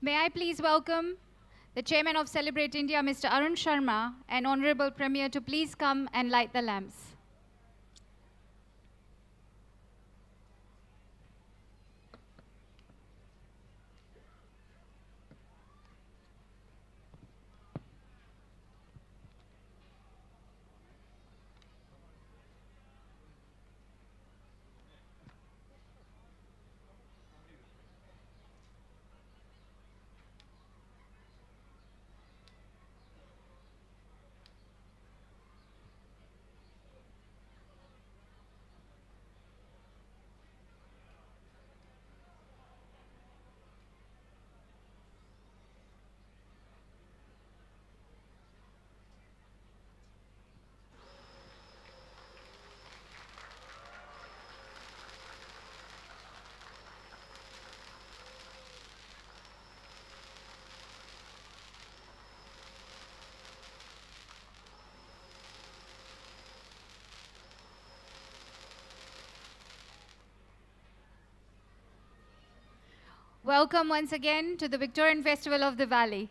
May I please welcome the Chairman of Celebrate India, Mr. Arun Sharma, and Honorable Premier to please come and light the lamps. Welcome once again to the Victorian Festival of Diwali.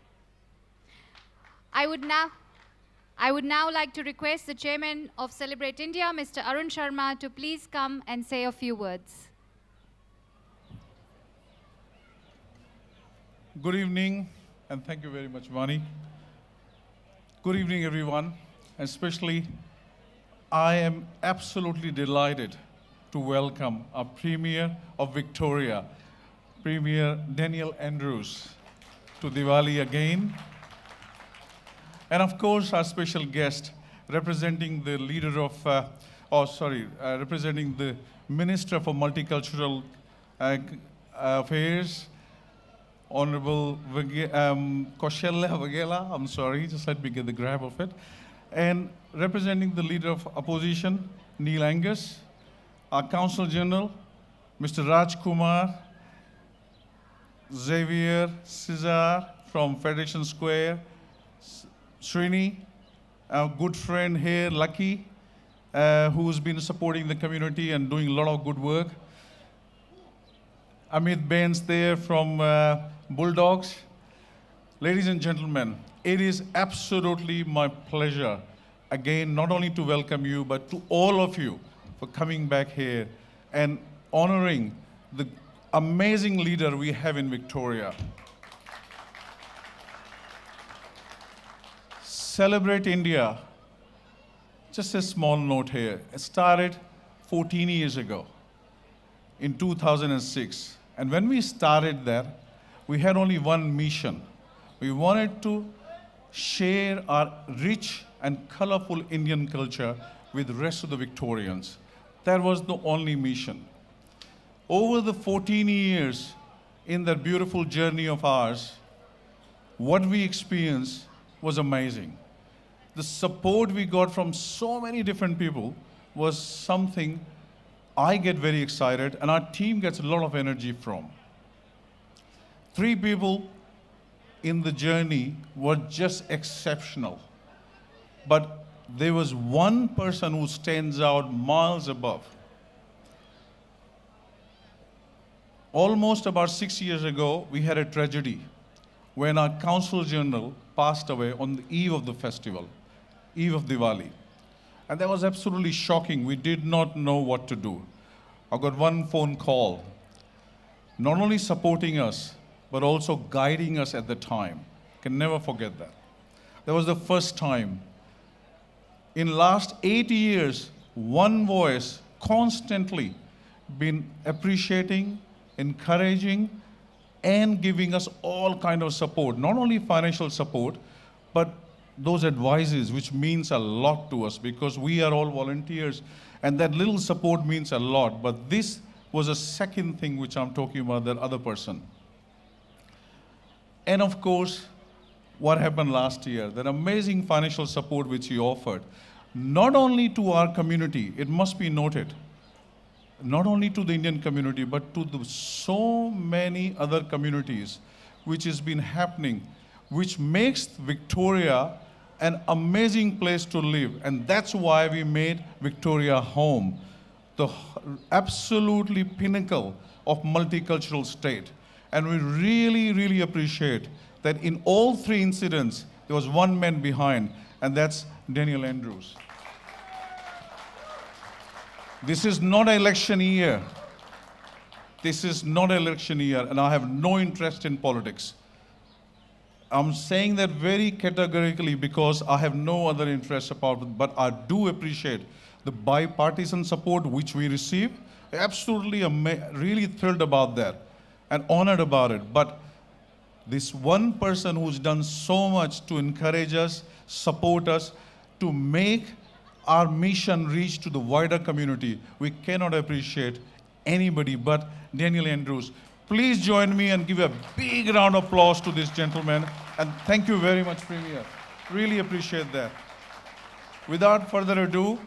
I would now like to request the Chairman of Celebrate India, Mr. Arun Sharma, to please come and say a few words. Good evening, and thank you very much, Vani. Good evening, everyone. Especially, I am absolutely delighted to welcome our Premier of Victoria, Premier Daniel Andrews, to Diwali again. And of course, our special guest, representing the leader of, representing the Minister for Multicultural Affairs, Honorable Kaushल्या Vaghela, I'm sorry, just let me get the grab of it. And representing the Leader of Opposition, Neil Angus, our Counsel General, Mr. Raj Kumar, Xavier Cesar from Federation Square, Srini, our good friend here, Lucky, who's been supporting the community and doing a lot of good work. Amit Bains there from Bulldogs. Ladies and gentlemen, it is absolutely my pleasure, again, not only to welcome you, but to all of you for coming back here and honoring the amazing leader we have in Victoria. Celebrate India, just a small note here. It started 14 years ago, in 2006. And when we started that, we had only one mission. We wanted to share our rich and colorful Indian culture with the rest of the Victorians. That was the only mission. Over the 14 years in that beautiful journey of ours, what we experienced was amazing. The support we got from so many different people was something I get very excited and our team gets a lot of energy from. 3 people in the journey were just exceptional. But there was one person who stands out miles above. Almost about 6 years ago, we had a tragedy when our Counsel General passed away on the eve of the festival, eve of Diwali. And that was absolutely shocking. We did not know what to do. I got one phone call, not only supporting us, but also guiding us at the time. Can never forget that. That was the first time. In last 8 years, one voice constantly been appreciating, encouraging, and giving us all kind of support, not only financial support, but those advices, which means a lot to us because we are all volunteers, and that little support means a lot. But this was a second thing which I'm talking about, that other person. And of course, what happened last year, that amazing financial support which he offered, not only to our community, it must be noted, not only to the Indian community, but to the so many other communities, which has been happening, which makes Victoria an amazing place to live. And that's why we made Victoria home, the absolutely pinnacle of multicultural state. And we really, really appreciate that in all three incidents, there was one man behind, and that's Daniel Andrews. This is not an election year. This is not an election year, and I have no interest in politics. I'm saying that very categorically because I have no other interest about it, but I do appreciate the bipartisan support which we receive. Absolutely, really thrilled about that and honored about it. But this one person who's done so much to encourage us, support us, to make our mission reach to the wider community, we cannot appreciate anybody but Daniel Andrews. Please join me and give a big round of applause to this gentleman. And thank you very much, Premier. Really appreciate that. Without further ado,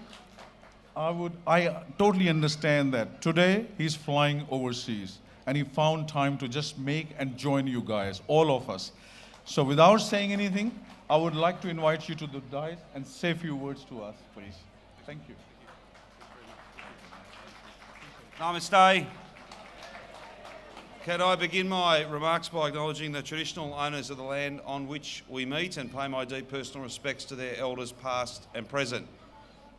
I totally understand that today he's flying overseas and he found time to just make and join you guys, all of us. So without saying anything, I would like to invite you to the dais and say a few words to us, please. Thank you. Namaste. Can I begin my remarks by acknowledging the traditional owners of the land on which we meet and pay my deep personal respects to their elders past and present.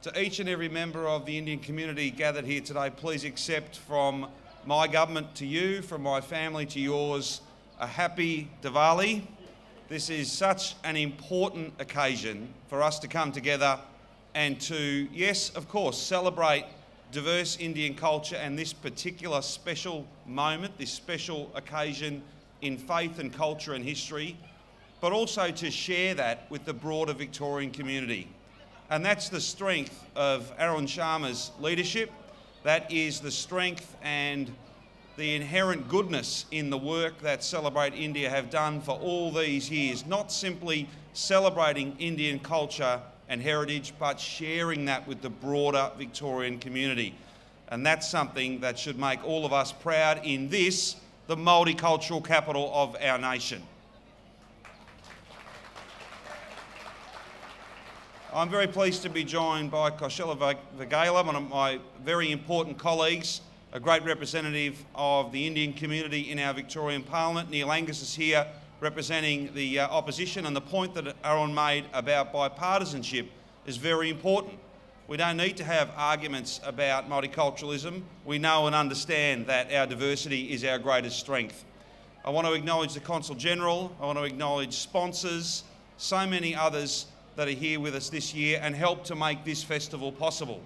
To each and every member of the Indian community gathered here today, please accept from my government to you, from my family to yours, a happy Diwali. This is such an important occasion for us to come together and to, yes, of course, celebrate diverse Indian culture and this particular special moment, this special occasion in faith and culture and history, but also to share that with the broader Victorian community. And that's the strength of Arun Sharma's leadership. That is the strength and the inherent goodness in the work that Celebrate India have done for all these years, not simply celebrating Indian culture and heritage, but sharing that with the broader Victorian community. And that's something that should make all of us proud in this, the multicultural capital of our nation. I'm very pleased to be joined by Kaushela Vagela, one of my very important colleagues, a great representative of the Indian community in our Victorian Parliament. Neil Angus is here representing the opposition, and the point that Arun made about bipartisanship is very important. We don't need to have arguments about multiculturalism. We know and understand that our diversity is our greatest strength. I want to acknowledge the Consul General, I want to acknowledge sponsors, so many others that are here with us this year and help to make this festival possible.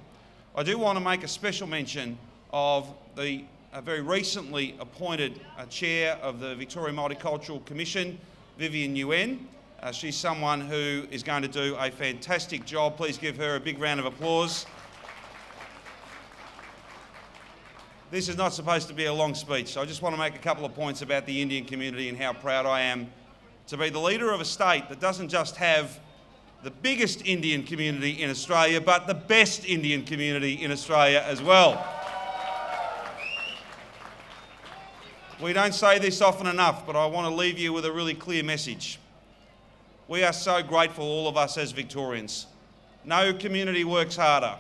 I do want to make a special mention of the very recently appointed chair of the Victoria Multicultural Commission, Vivian Nguyen. She's someone who is going to do a fantastic job. Please give her a big round of applause. This is not supposed to be a long speech, so I just want to make a couple of points about the Indian community and how proud I am to be the leader of a state that doesn't just have the biggest Indian community in Australia, but the best Indian community in Australia as well. We don't say this often enough, but I want to leave you with a really clear message. We are so grateful, all of us as Victorians. No community works harder.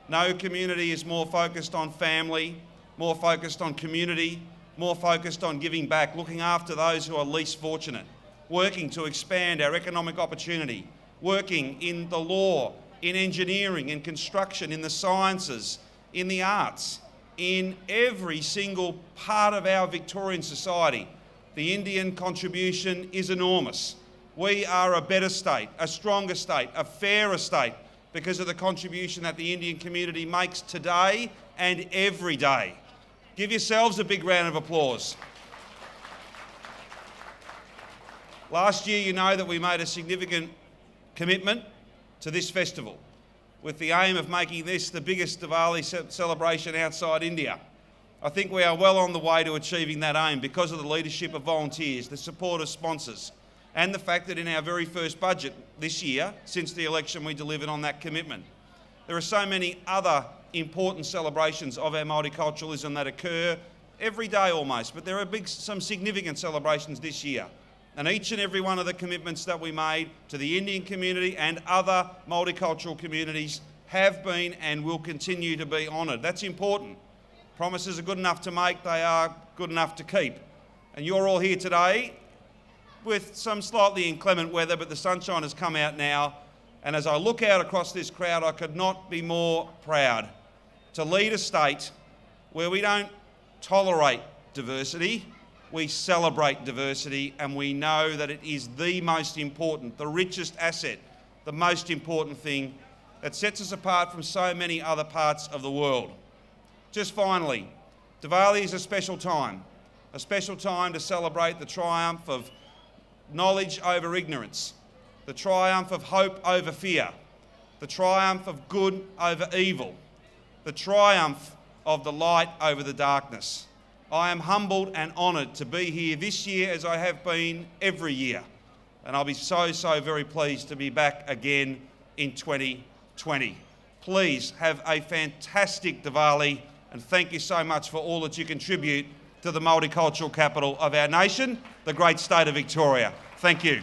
No community is more focused on family, more focused on community, more focused on giving back, looking after those who are least fortunate, working to expand our economic opportunity, working in the law, in engineering, in construction, in the sciences, in the arts, in every single part of our Victorian society. The Indian contribution is enormous. We are a better state, a stronger state, a fairer state because of the contribution that the Indian community makes today and every day. Give yourselves a big round of applause. Last year, you know that we made a significant commitment to this festival with the aim of making this the biggest Diwali celebration outside India. I think we are well on the way to achieving that aim because of the leadership of volunteers, the support of sponsors, and the fact that in our very first budget this year, since the election, we delivered on that commitment. There are so many other important celebrations of our multiculturalism that occur every day almost, but there are some significant celebrations this year. And each and every one of the commitments that we made to the Indian community and other multicultural communities have been and will continue to be honoured. That's important. Promises are good enough to make, they are good enough to keep. And you're all here today with some slightly inclement weather, but the sunshine has come out now. And as I look out across this crowd, I could not be more proud to lead a state where we don't tolerate diversity, we celebrate diversity, and we know that it is the most important, the richest asset, the most important thing that sets us apart from so many other parts of the world. Just finally, Diwali is a special time to celebrate the triumph of knowledge over ignorance, the triumph of hope over fear, the triumph of good over evil, the triumph of the light over the darkness. I am humbled and honoured to be here this year as I have been every year. And I'll be so very pleased to be back again in 2020. Please have a fantastic Diwali, and thank you so much for all that you contribute to the multicultural capital of our nation, the great state of Victoria. Thank you.